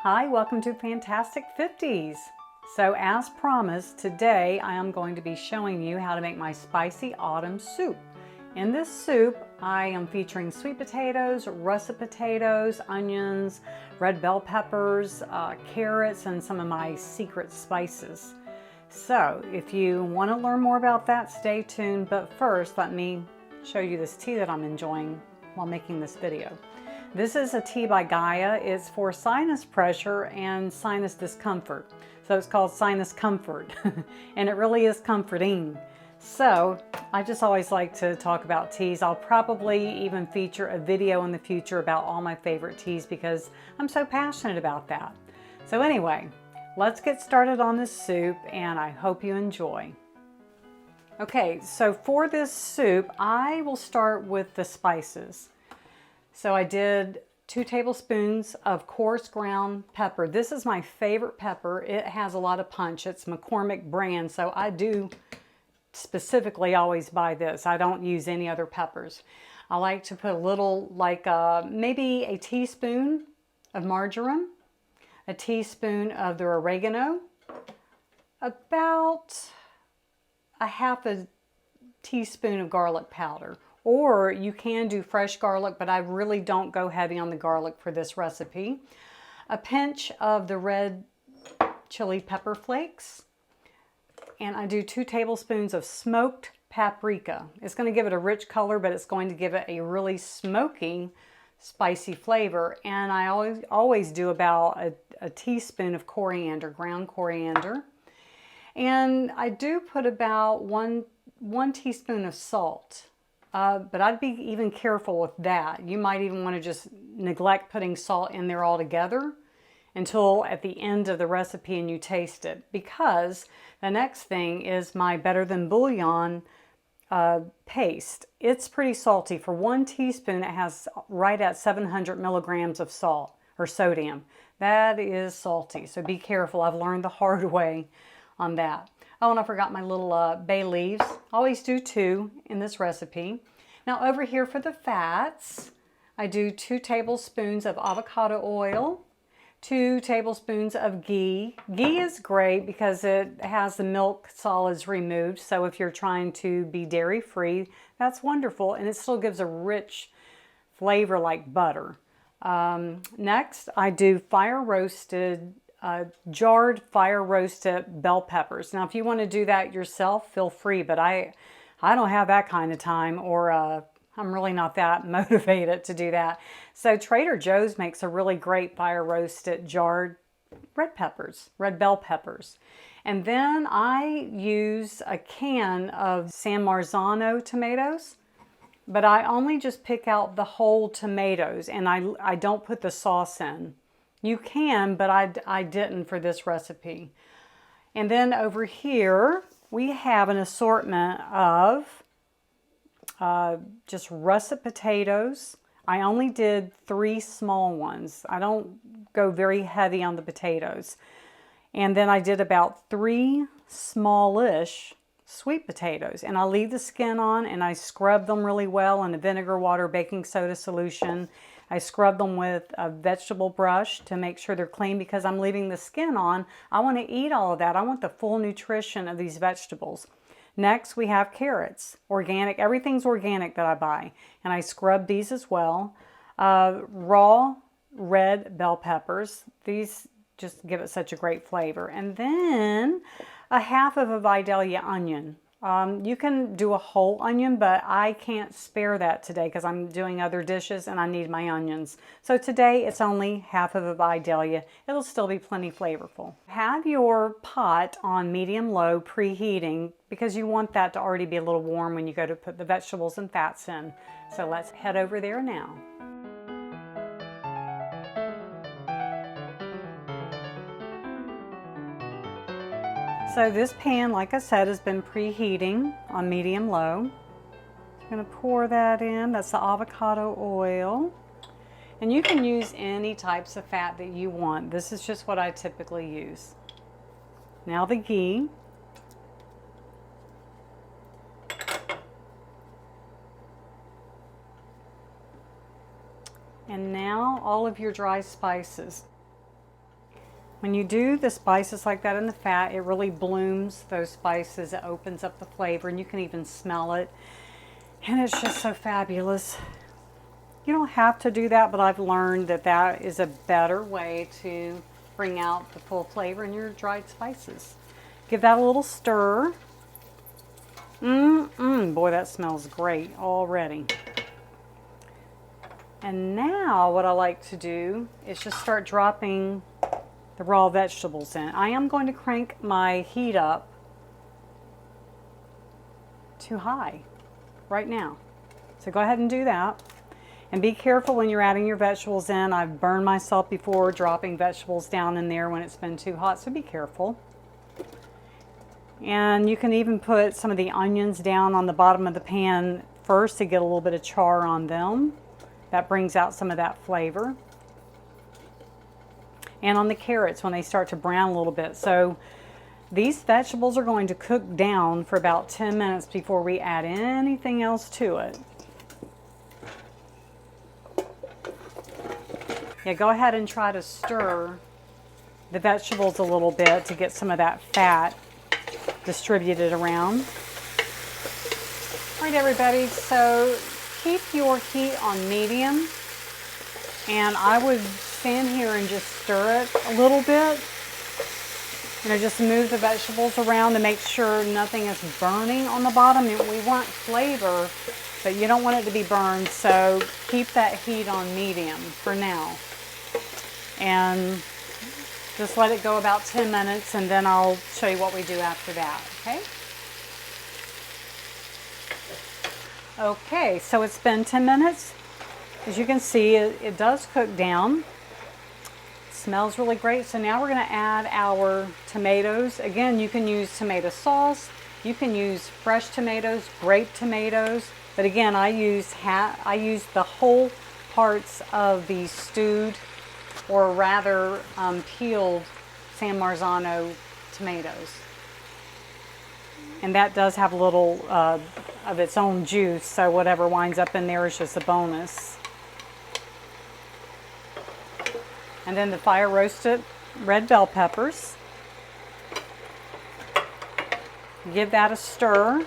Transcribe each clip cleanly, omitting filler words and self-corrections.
Hi, welcome to Fantastic 50s. So as promised, today I am going to be showing you how to make my spicy autumn soup. In this soup, I am featuring sweet potatoes, russet potatoes, onions, red bell peppers, carrots, and some of my secret spices. So if you want to learn more about that, stay tuned. But first, let me show you this tea that I'm enjoying while making this video. This is a tea by Gaia. It's for sinus pressure and sinus discomfort. So it's called Sinus Comfort, and it really is comforting. So I just always like to talk about teas. I'll probably even feature a video in the future about all my favorite teas because I'm so passionate about that. So anyway, let's get started on this soup, and I hope you enjoy. Okay, so for this soup, I will start with the spices. So I did 2 tablespoons of coarse ground pepper. This is my favorite pepper. It has a lot of punch. It's McCormick brand, so I do specifically always buy this. I don't use any other peppers. I like to put a little, like maybe a teaspoon of marjoram, a teaspoon of the oregano, about a half a teaspoon of garlic powder. Or you can do fresh garlic, but I really don't go heavy on the garlic for this recipe. A pinch of the red chili pepper flakes. And I do 2 tablespoons of smoked paprika. It's going to give it a rich color, but it's going to give it a really smoky, spicy flavor. And I always do about a teaspoon of coriander, ground coriander. And I do put about one teaspoon of salt. But I'd be even careful with that. You might even want to just neglect putting salt in there altogether until at the end of the recipe and you taste it. Because the next thing is my Better Than Bouillon paste. It's pretty salty. For 1 teaspoon, it has right at 700 milligrams of salt or sodium. That is salty, so be careful. I've learned the hard way on that. Oh, and I forgot my little bay leaves. Always do 2 in this recipe. Now over here for the fats, I do 2 tablespoons of avocado oil, 2 tablespoons of ghee. Ghee is great because it has the milk solids removed. So if you're trying to be dairy free, that's wonderful. And it still gives a rich flavor like butter. Next, I do jarred fire roasted bell peppers. Now if you want to do that yourself, feel free, but I don't have that kind of time, or I'm really not that motivated to do that. So Trader Joe's makes a really great fire roasted jarred red bell peppers. And then I use a can of San Marzano tomatoes, but I only just pick out the whole tomatoes, and I don't put the sauce in. You can, but I didn't for this recipe. And then over here, we have an assortment of just russet potatoes. I only did 3 small ones. I don't go very heavy on the potatoes. And then I did about 3 smallish sweet potatoes. And I leave the skin on, and I scrub them really well in a vinegar, water, baking soda solution. I scrub them with a vegetable brush to make sure they're clean because I'm leaving the skin on. I want to eat all of that. I want the full nutrition of these vegetables. Next, we have carrots. Organic. Everything's organic that I buy. And I scrub these as well. Raw red bell peppers. These just give it such a great flavor. And then a half of a Vidalia onion. You can do a whole onion, but I can't spare that today because I'm doing other dishes and I need my onions. So today it's only half of a Vidalia. It'll still be plenty flavorful. Have your pot on medium-low preheating because you want that to already be a little warm when you go to put the vegetables and fats in. So let's head over there now. So this pan, like I said, has been preheating on medium-low. I'm going to pour that in. That's the avocado oil. And you can use any types of fat that you want. This is just what I typically use. Now the ghee. And now all of your dry spices. When you do the spices like that in the fat, it really blooms those spices. It opens up the flavor, and you can even smell it. And it's just so fabulous. You don't have to do that, but I've learned that that is a better way to bring out the full flavor in your dried spices. Give that a little stir. Boy, that smells great already. And now what I like to do is just start dropping the raw vegetables in. I am going to crank my heat up too high right now. So go ahead and do that. And be careful when you're adding your vegetables in. I've burned myself before dropping vegetables down in there when it's been too hot, so be careful. And you can even put some of the onions down on the bottom of the pan first to get a little bit of char on them. That brings out some of that flavor. And on the carrots when they start to brown a little bit. So these vegetables are going to cook down for about 10 minutes before we add anything else to it. Yeah, go ahead and try to stir the vegetables a little bit to get some of that fat distributed around. All right, everybody, so keep your heat on medium, and I would stand here and just stir it a little bit. You know, just move the vegetables around to make sure nothing is burning on the bottom. We want flavor, but you don't want it to be burned, so keep that heat on medium for now. And just let it go about 10 minutes, and then I'll show you what we do after that, okay? Okay, so it's been 10 minutes. As you can see, it does cook down. It smells really great. So now we're going to add our tomatoes. Again, you can use tomato sauce. You can use fresh tomatoes, grape tomatoes. But again, I use the whole parts of the stewed, or rather peeled, San Marzano tomatoes. And that does have a little of its own juice, so whatever winds up in there is just a bonus. And then the fire roasted red bell peppers. Give that a stir.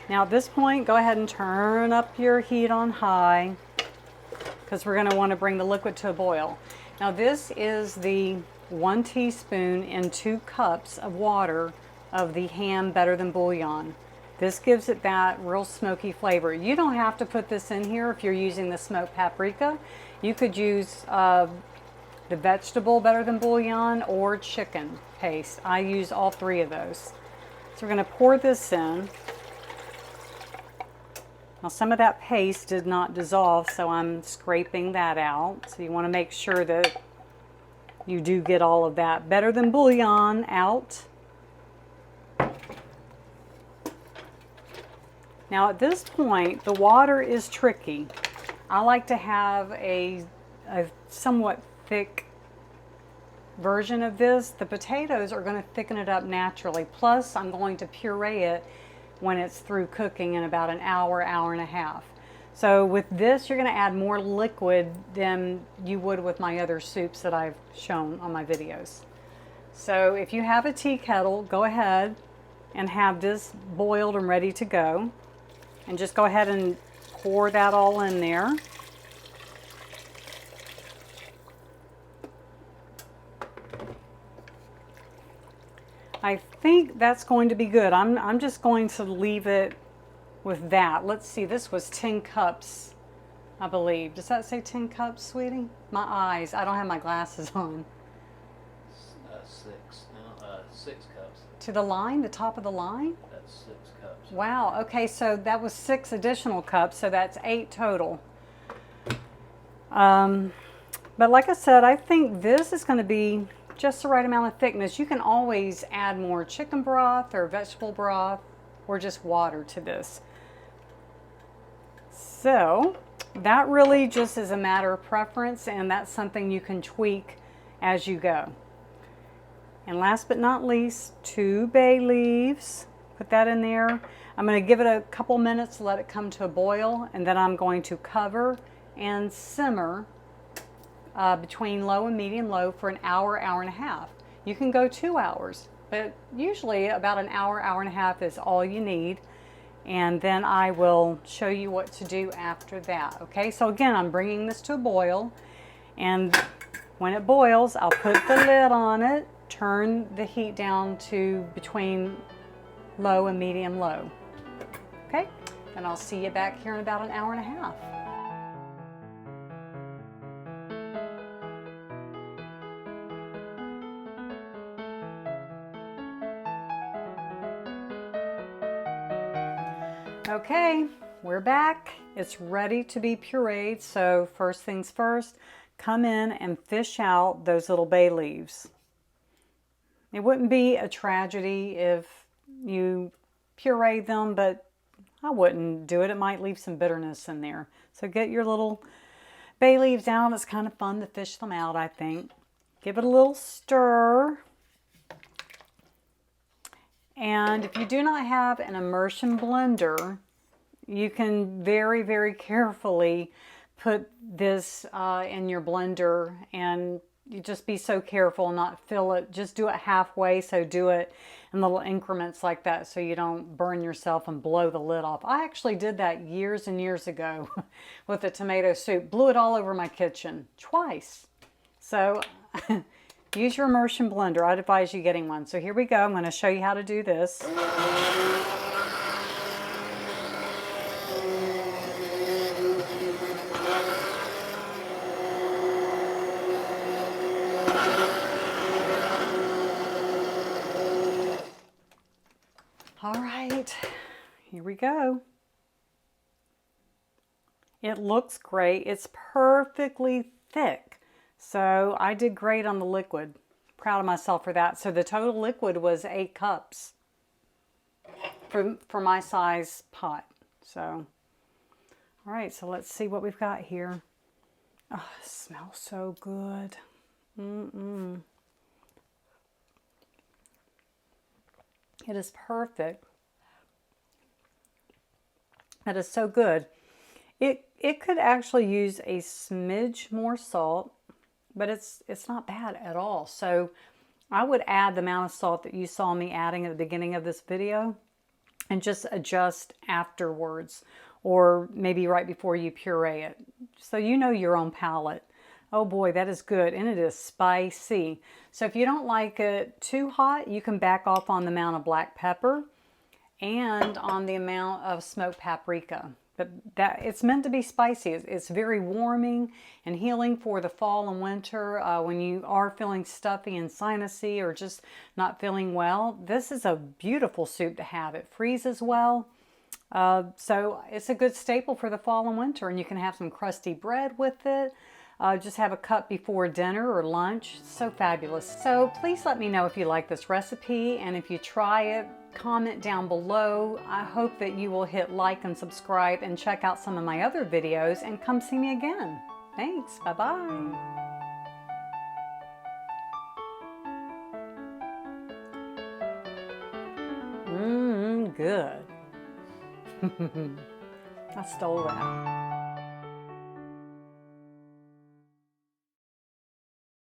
Now at this point, go ahead and turn up your heat on high, because we're going to want to bring the liquid to a boil. Now this is the 1 teaspoon in 2 cups of water of the ham Better Than Bouillon. This gives it that real smoky flavor. You don't have to put this in here if you're using the smoked paprika. You could use the vegetable Better Than Bouillon or chicken paste. I use all 3 of those. So we're going to pour this in. Now some of that paste did not dissolve, so I'm scraping that out. So you want to make sure that you do get all of that Better Than Bouillon out. Now at this point, the water is tricky. I like to have a somewhat thick version of this. The potatoes are going to thicken it up naturally. Plus, I'm going to puree it when it's through cooking in about an hour, hour and a half. So with this, you're going to add more liquid than you would with my other soups that I've shown on my videos. So if you have a tea kettle, go ahead and have this boiled and ready to go. And just go ahead and pour that all in there. I think that's going to be good. I'm just going to leave it with that. Let's see, this was 10 cups, I believe. Does that say 10 cups, sweetie? My eyes, I don't have my glasses on. 6 cups. To the line, the top of the line? That's 6 cups. Wow, okay, so that was 6 additional cups, so that's 8 total. But like I said, I think this is going to be just the right amount of thickness. You can always add more chicken broth or vegetable broth or just water to this. So that really just is a matter of preference, and that's something you can tweak as you go. And last but not least, 2 bay leaves. Put that in there. I'm going to give it a couple minutes to let it come to a boil, and then I'm going to cover and simmer between low and medium low for an hour, hour and a half. You can go 2 hours, but usually about an hour, hour and a half is all you need. And then I will show you what to do after that. Okay, so again, I'm bringing this to a boil, and when it boils, I'll put the lid on it, turn the heat down to between low and medium low. Okay, and I'll see you back here in about an hour and a half. Okay, we're back. It's ready to be pureed. So first things first, come in and fish out those little bay leaves. It wouldn't be a tragedy if you pureed them, but I wouldn't do it. It might leave some bitterness in there. So get your little bay leaves out. It's kind of fun to fish them out, I think. Give it a little stir. And if you do not have an immersion blender, you can very, very carefully put this in your blender, and you just be so careful not fill it. Just do it halfway, so do it in little increments like that so you don't burn yourself and blow the lid off. I actually did that years and years ago with the tomato soup. Blew it all over my kitchen twice. So use your immersion blender. I'd advise you getting one. So here we go. I'm going to show you how to do this. All right, here we go. It looks great. It's perfectly thick. So I did great on the liquid. Proud of myself for that. So the total liquid was 8 cups for my size pot. So, all right, so let's see what we've got here. Oh, it smells so good. It is perfect. That is so good. It could actually use a smidge more salt, but it's not bad at all. So I would add the amount of salt that you saw me adding at the beginning of this video and just adjust afterwards, or maybe right before you puree it. So you know your own palate. Oh boy, that is good, and it is spicy. So if you don't like it too hot, you can back off on the amount of black pepper and on the amount of smoked paprika. But that it's meant to be spicy. It's very warming and healing for the fall and winter when you are feeling stuffy and sinusy or just not feeling well. This is a beautiful soup to have. It freezes well. So it's a good staple for the fall and winter, and you can have some crusty bread with it. Just have a cup before dinner or lunch. It's so fabulous. So please let me know if you like this recipe, and if you try it, comment down below. I hope that you will hit like and subscribe and check out some of my other videos and come see me again. Thanks. Bye-bye. Good. I stole that.